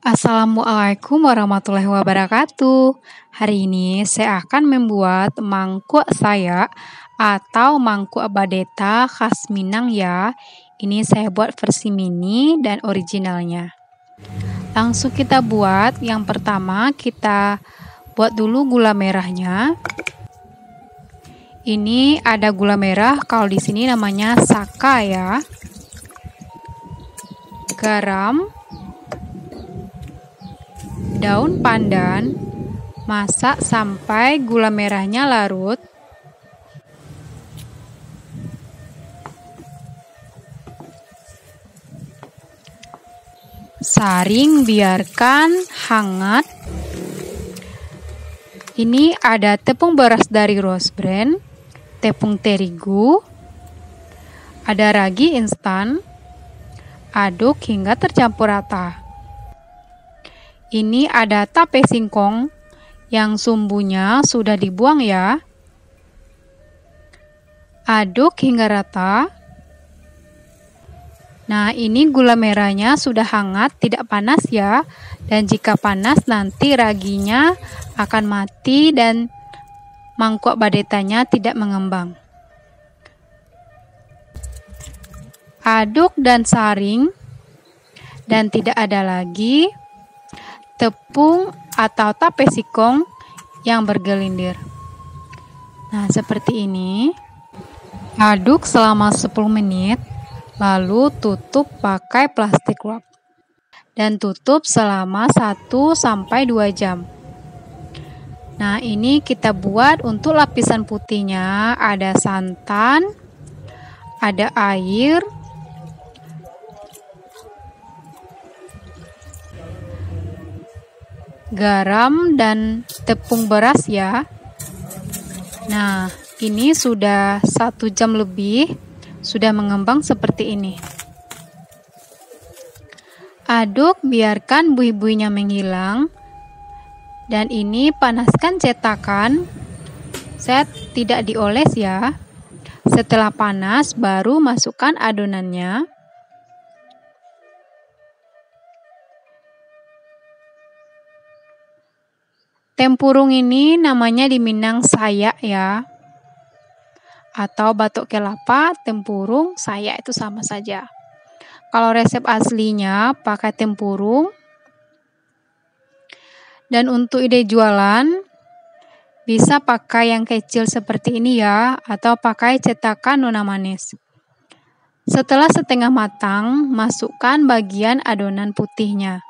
Assalamualaikum warahmatullahi wabarakatuh. Hari ini saya akan membuat mangkuk sayak atau mangkuk badeta khas Minang ya. Ini saya buat versi mini dan originalnya. Langsung kita buat. Yang pertama kita buat dulu gula merahnya. Ini ada gula merah, kalau di sini namanya saka ya. Garam, daun pandan, masak sampai gula merahnya larut. Saring, biarkan hangat. Ini ada tepung beras dari Rose Brand, tepung terigu, ada ragi instan. Aduk hingga tercampur rata. Ini ada tape singkong yang sumbunya sudah dibuang ya. Aduk hingga rata. Nah, ini gula merahnya sudah hangat, tidak panas ya. Dan jika panas nanti raginya akan mati dan mangkuk badetanya tidak mengembang. Aduk dan saring, dan tidak ada lagi tepung atau tape singkong yang bergelindir. Nah, seperti ini. Aduk selama 10 menit, lalu tutup pakai plastik wrap. Dan tutup selama 1-2 jam. Nah, ini kita buat untuk lapisan putihnya, ada santan, ada air, garam, dan tepung beras ya. Nah, ini sudah 1 jam lebih, sudah mengembang seperti ini. Aduk, biarkan buih-buihnya menghilang. Dan ini panaskan cetakan. Saya tidak dioles ya. Setelah panas, baru masukkan adonannya. Tempurung ini namanya di Minang sayak ya. Atau batok kelapa, tempurung, sayak itu sama saja. Kalau resep aslinya pakai tempurung. Dan untuk ide jualan, bisa pakai yang kecil seperti ini ya, atau pakai cetakan nona manis. Setelah setengah matang, masukkan bagian adonan putihnya.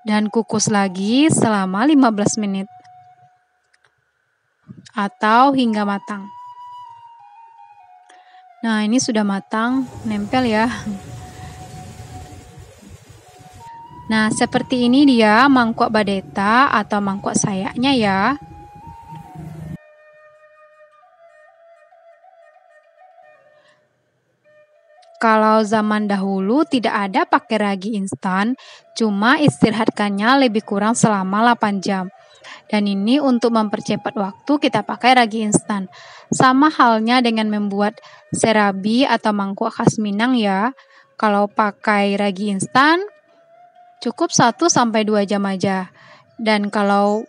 Dan kukus lagi selama 15 menit. Atau hingga matang. Nah, ini sudah matang, nempel ya. Nah, seperti ini dia mangkuk badeta atau mangkuk sayaknya ya. Kalau zaman dahulu tidak ada pakai ragi instan, cuma istirahatkannya lebih kurang selama 8 jam. Dan ini untuk mempercepat waktu kita pakai ragi instan. Sama halnya dengan membuat serabi atau mangkuk khas Minang ya. Kalau pakai ragi instan, cukup 1-2 jam aja. Dan kalau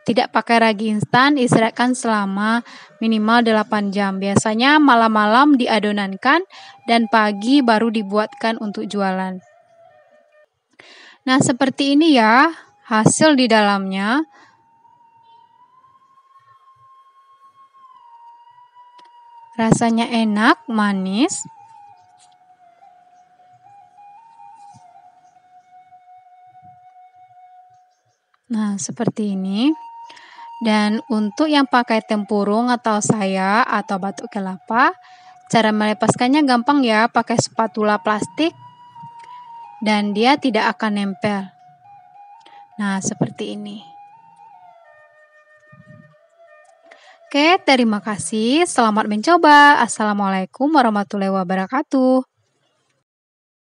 tidak pakai ragi instan, istirahatkan selama minimal 8 jam. Biasanya malam-malam diadonankan dan pagi baru dibuatkan untuk jualan. Nah, seperti ini ya hasil di dalamnya. Rasanya enak, manis. Nah, seperti ini. Dan untuk yang pakai tempurung atau sayak atau batok kelapa, cara melepaskannya gampang ya, pakai spatula plastik dan dia tidak akan nempel. Nah, seperti ini. Oke, terima kasih. Selamat mencoba. Assalamualaikum warahmatullahi wabarakatuh.